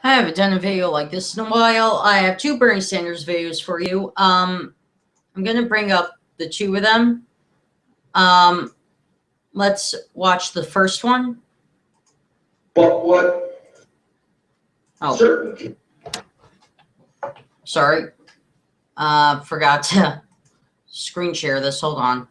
I haven't done a video like this in a while. I have two Bernie Sanders videos for you. I'm going to bring up the two of them. Let's watch the first one. But what? Oh, Certain. Sorry. Forgot to screen share this. Hold on.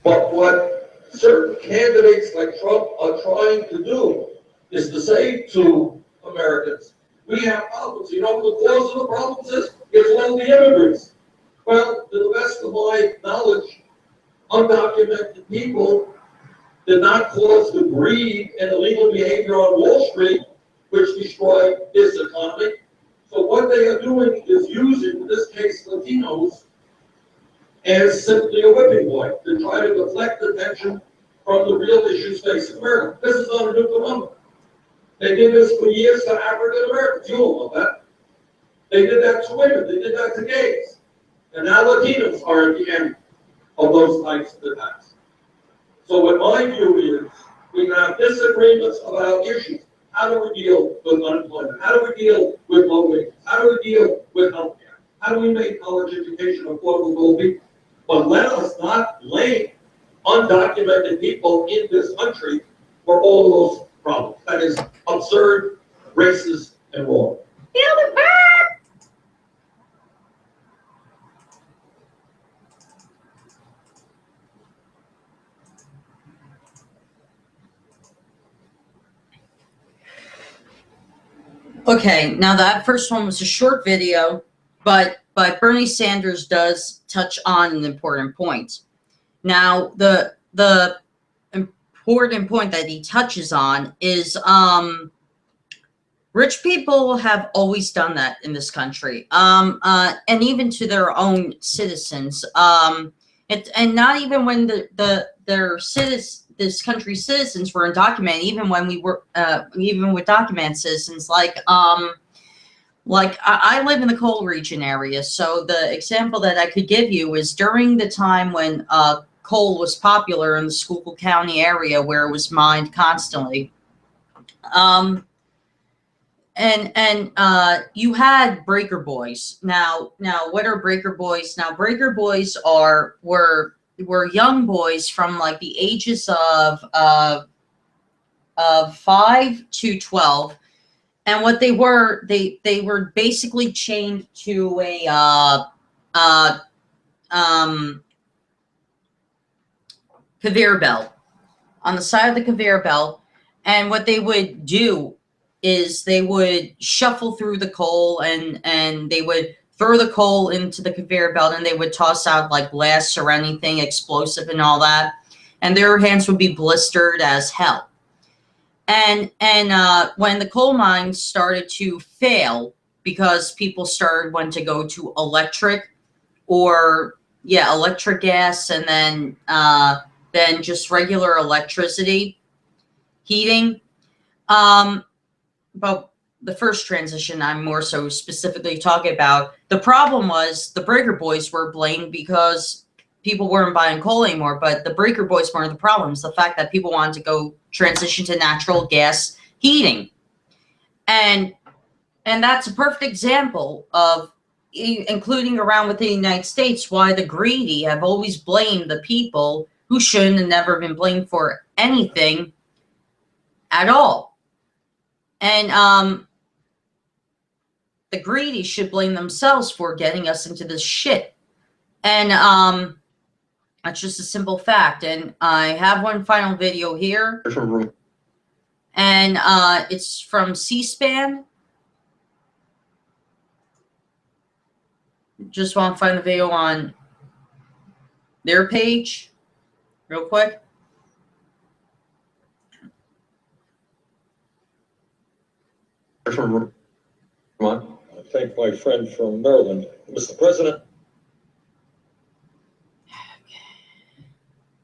But what certain candidates like Trump are trying to do is to say to Americans, we have problems. You know what the cause of the problems is? It's all the immigrants. Well, to the best of my knowledge, undocumented people did not cause the greed and illegal behavior on Wall Street, which destroyed this economy. So what they are doing is using, in this case, Latinos, as simply a whipping boy to try to deflect attention from the real issues facing America. This is not a new phenomenon. They did this for years to African Americans. You all know that. They did that to women. They did that to gays. And now Latinos are at the end of those types of attacks. So what my view is, we have disagreements about issues. How do we deal with unemployment? How do we deal with low wages? How do we deal with healthcare? How do we make college education affordable to people? But let us not blame undocumented people in this country for all those problems. That is absurd, racist, and wrong. Okay, now that first one was a short video, but Bernie Sanders does touch on an important point. Now, the important point that he touches on is rich people have always done that in this country, and even to their own citizens. And not even when this country's citizens were undocumented, even when we were, even with documented citizens, like I live in the coal region area, so the example that I could give you is during the time when coal was popular in the Schuylkill County area, where it was mined constantly. You had breaker boys. Now, what are breaker boys? Now, breaker boys were young boys from like the ages of 5 to 12, and what they were basically chained to a conveyor belt on the side of the conveyor belt, and what they would do is they would shuffle through the coal and they would throw the coal into the conveyor belt, and they would toss out like glass or anything explosive and all that, and their hands would be blistered as hell. And when the coal mines started to fail because people wanted to go to electric gas, and then just regular electricity heating. But the first transition I'm more so specifically talking about, the problem was the breaker boys were blamed because people weren't buying coal anymore, but the breaker boys weren't the problem. It's the fact that people wanted to go transition to natural gas heating. And that's a perfect example of, including around within the United States, why the greedy have always blamed the people who shouldn't have never been blamed for anything at all. And the greedy should blame themselves for getting us into this shit. And that's just a simple fact. And I have one final video here. And it's from C-SPAN. Just want to find the video on their page real quick. Come on. I thank my friend from Maryland. Mr. President.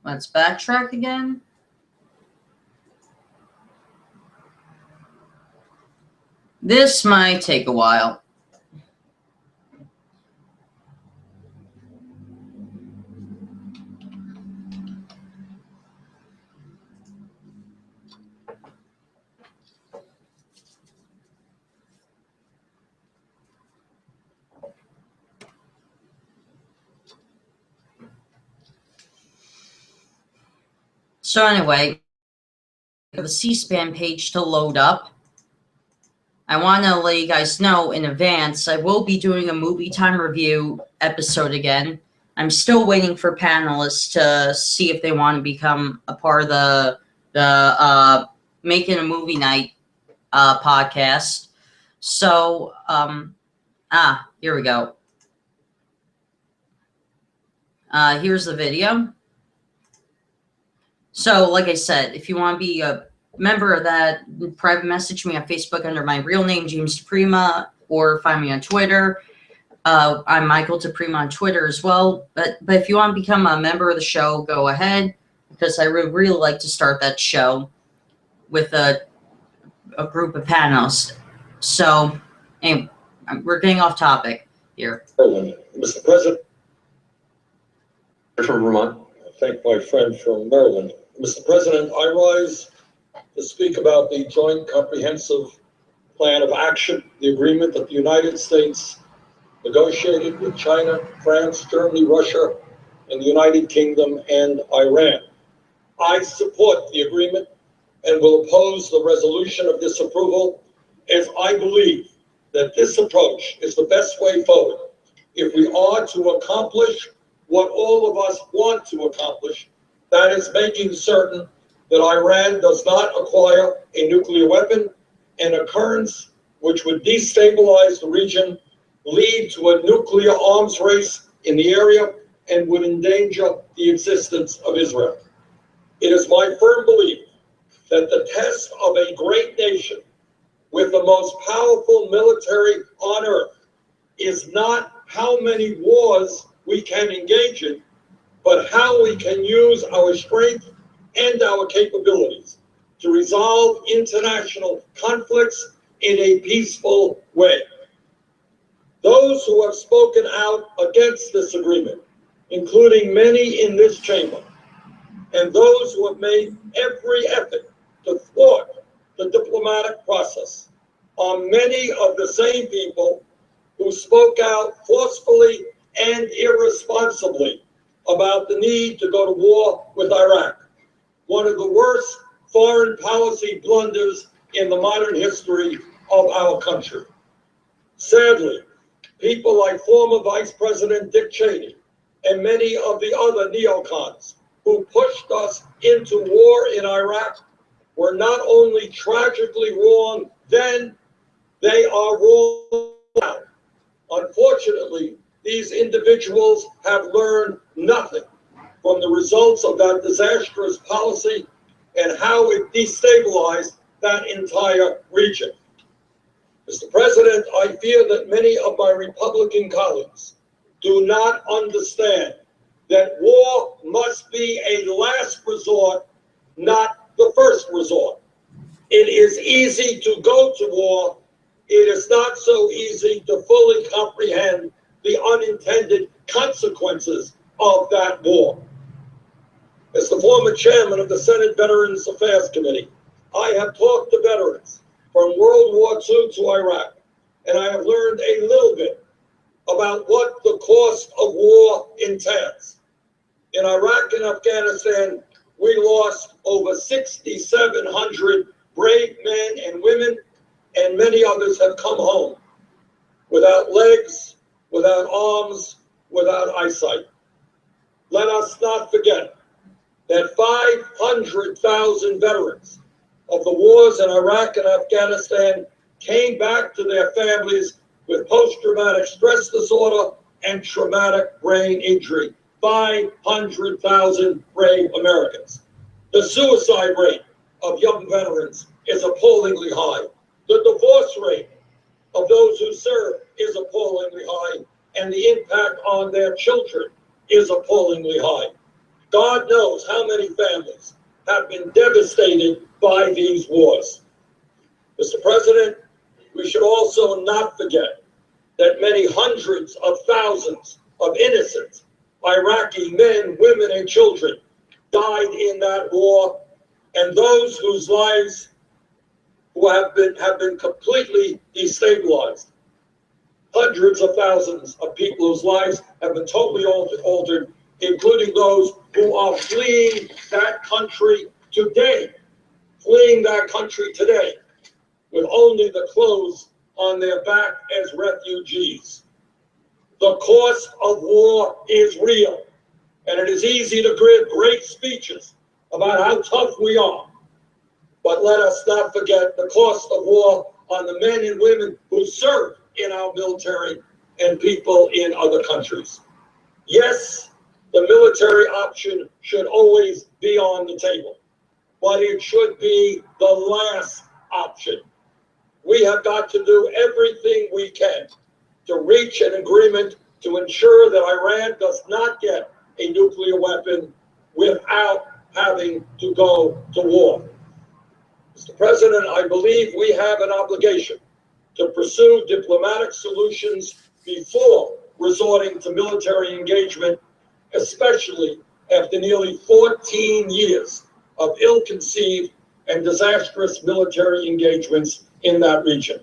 Let's backtrack again. This might take a while. So anyway, the C-SPAN page to load up. I want to let you guys know in advance, I will be doing a movie time review episode again. I'm still waiting for panelists to see if they want to become a part of the Making a Movie Night podcast. So, here we go. Here's the video. So, like I said, if you want to be a member of that, private message me on Facebook under my real name, James DePrima, or find me on Twitter. I'm Michael DePrima on Twitter as well. But if you want to become a member of the show, go ahead, because I would really like to start that show with a group of panelists. So, anyway, we're getting off topic here. Mr. President, From Vermont. I thank my friend from Maryland. Mr. President, I rise to speak about the Joint Comprehensive Plan of Action, the agreement that the United States negotiated with China, France, Germany, Russia, and the United Kingdom and Iran. I support the agreement and will oppose the resolution of disapproval, as I believe that this approach is the best way forward if we are to accomplish what all of us want to accomplish, that is making certain that Iran does not acquire a nuclear weapon, an occurrence which would destabilize the region, lead to a nuclear arms race in the area, and would endanger the existence of Israel. It is my firm belief that the test of a great nation with the most powerful military on earth is not how many wars we can engage in, but how we can use our strength and our capabilities to resolve international conflicts in a peaceful way. Those who have spoken out against this agreement, including many in this chamber, and those who have made every effort to thwart the diplomatic process, are many of the same people who spoke out forcefully and irresponsibly about the need to go to war with Iraq, one of the worst foreign policy blunders in the modern history of our country. Sadly, people like former Vice President Dick Cheney and many of the other neocons who pushed us into war in Iraq were not only tragically wrong then, they are wrong now. Unfortunately, these individuals have learned nothing from the results of that disastrous policy and how it destabilized that entire region. Mr. President, I fear that many of my Republican colleagues do not understand that war must be a last resort, not the first resort. It is easy to go to war. It is not so easy to fully comprehend the unintended consequences of that war. As the former chairman of the Senate Veterans Affairs Committee, I have talked to veterans from World War II to Iraq, and I have learned a little bit about what the cost of war entails. In Iraq and Afghanistan, we lost over 6,700 brave men and women, and many others have come home without legs, without arms, without eyesight. Let us not forget that 500,000 veterans of the wars in Iraq and Afghanistan came back to their families with post-traumatic stress disorder and traumatic brain injury. 500,000 brave Americans. The suicide rate of young veterans is appallingly high. The divorce rate of those who serve is appallingly high, and the impact on their children is appallingly high. God knows how many families have been devastated by these wars. Mr. President, we should also not forget that many hundreds of thousands of innocent Iraqi men, women, and children died in that war, and those whose lives who have been completely destabilized. Hundreds of thousands of people whose lives have been totally altered including those who are fleeing that country today, with only the clothes on their back as refugees. The cost of war is real, and it is easy to give great speeches about how tough we are. But let us not forget the cost of war on the men and women who serve in our military and people in other countries. Yes, the military option should always be on the table, but it should be the last option. We have got to do everything we can to reach an agreement to ensure that Iran does not get a nuclear weapon without having to go to war. Mr. President, I believe we have an obligation to pursue diplomatic solutions before resorting to military engagement, especially after nearly 14 years of ill-conceived and disastrous military engagements in that region.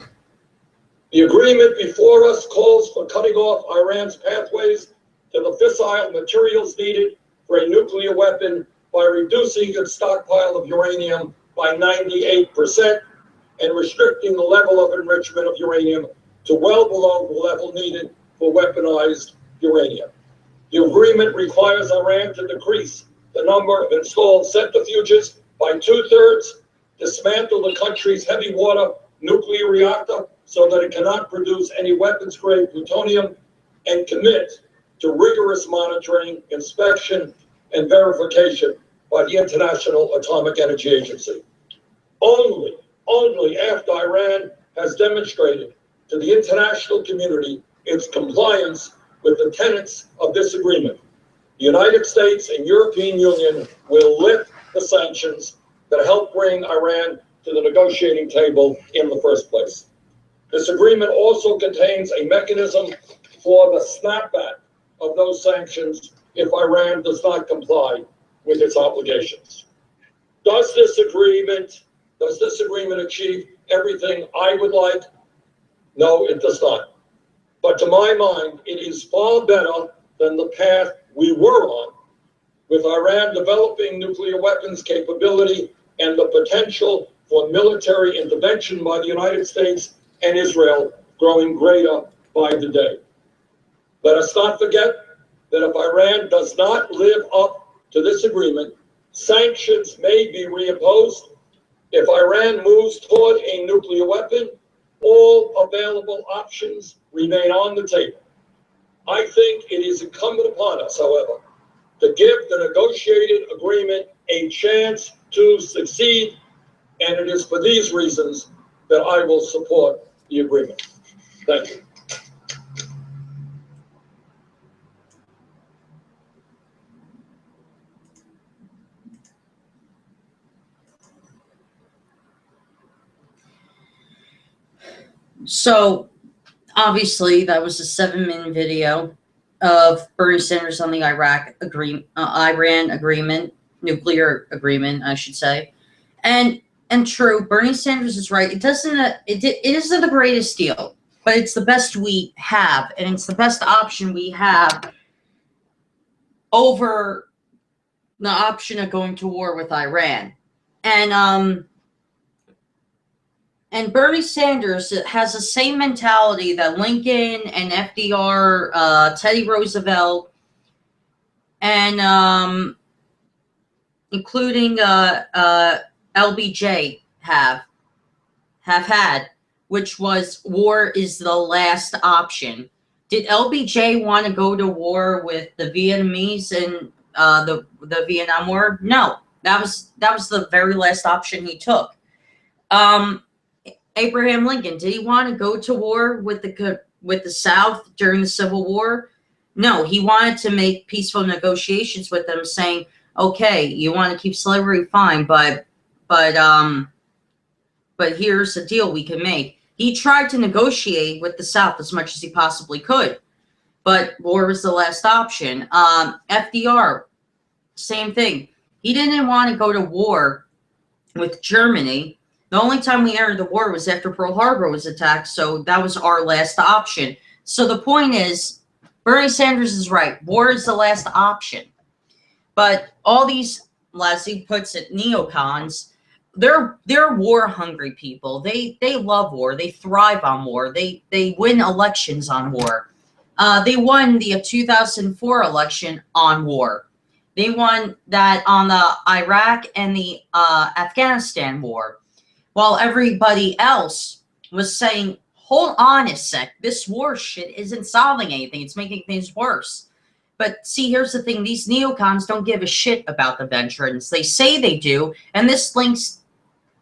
The agreement before us calls for cutting off Iran's pathways to the fissile materials needed for a nuclear weapon by reducing its stockpile of uranium by 98% and restricting the level of enrichment of uranium to well below the level needed for weaponized uranium. The agreement requires Iran to decrease the number of installed centrifuges by 2/3, dismantle the country's heavy water nuclear reactor so that it cannot produce any weapons-grade plutonium, and commit to rigorous monitoring, inspection, and verification by the International Atomic Energy Agency. Only after Iran has demonstrated to the international community its compliance with the tenets of this agreement, the United States and European Union will lift the sanctions that helped bring Iran to the negotiating table in the first place. This agreement also contains a mechanism for the snapback of those sanctions if Iran does not comply with its obligations. Does this agreement achieve everything I would like? No, it does not. But to my mind, it is far better than the path we were on, with Iran developing nuclear weapons capability and the potential for military intervention by the United States and Israel growing greater by the day. Let us not forget that if Iran does not live up to this agreement, sanctions may be reimposed. If Iran moves toward a nuclear weapon, all available options remain on the table. I think it is incumbent upon us, however, to give the negotiated agreement a chance to succeed, and it is for these reasons that I will support the agreement. Thank you. So, obviously, that was a 7-minute video of Bernie Sanders on the Iran agreement, nuclear agreement, I should say. And true, Bernie Sanders is right. It isn't the greatest deal, but it's the best we have, and it's the best option we have over the option of going to war with Iran. And Bernie Sanders has the same mentality that Lincoln and FDR, Teddy Roosevelt, and including LBJ have had, which was war is the last option. Did LBJ want to go to war with the Vietnamese in the Vietnam War? No, that was the very last option he took. Abraham Lincoln, did he want to go to war with the South during the Civil War? No, he wanted to make peaceful negotiations with them, saying, "Okay, you want to keep slavery, fine, but here's a deal we can make." He tried to negotiate with the South as much as he possibly could, but war was the last option. FDR, same thing. He didn't want to go to war with Germany. The only time we entered the war was after Pearl Harbor was attacked, so that was our last option. So the point is, Bernie Sanders is right. War is the last option. But all these, as he puts it, neocons, they're war-hungry people. They love war. They thrive on war. They win elections on war. They won the 2004 election on war. They won that on the Iraq and the Afghanistan war, while everybody else was saying, hold on a sec, this war shit isn't solving anything. It's making things worse. But see, here's the thing. These neocons don't give a shit about the veterans. They say they do, and this links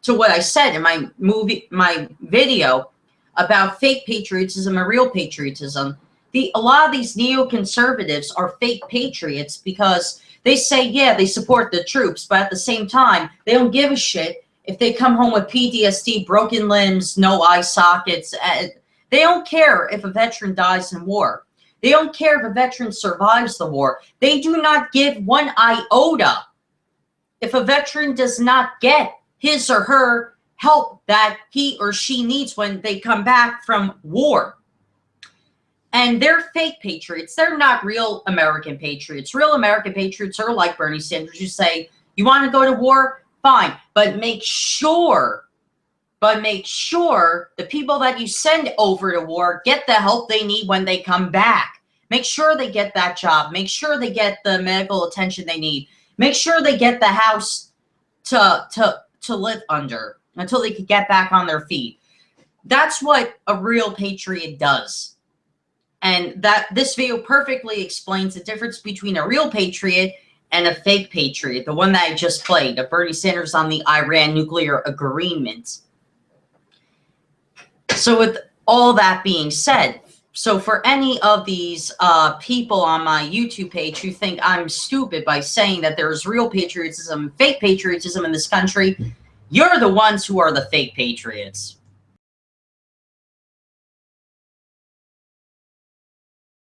to what I said in my video about fake patriotism and real patriotism. A lot of these neoconservatives are fake patriots because they say, yeah, they support the troops, but at the same time, they don't give a shit if they come home with PTSD, broken limbs, no eye sockets. They don't care if a veteran dies in war. They don't care if a veteran survives the war. They do not give one iota if a veteran does not get his or her help that he or she needs when they come back from war. And they're fake patriots. They're not real American patriots. Real American patriots are like Bernie Sanders. You say, you want to go to war? Fine. But make sure the people that you send over to war get the help they need when they come back. Make sure they get that job. Make sure they get the medical attention they need. Make sure they get the house to live under until they can get back on their feet. That's what a real patriot does. And that this video perfectly explains the difference between a real patriot and a fake patriot, the one that I just played, of Bernie Sanders on the Iran nuclear agreement. So with all that being said, so for any of these people on my YouTube page who think I'm stupid by saying that there's real patriotism, fake patriotism in this country, you're the ones who are the fake patriots.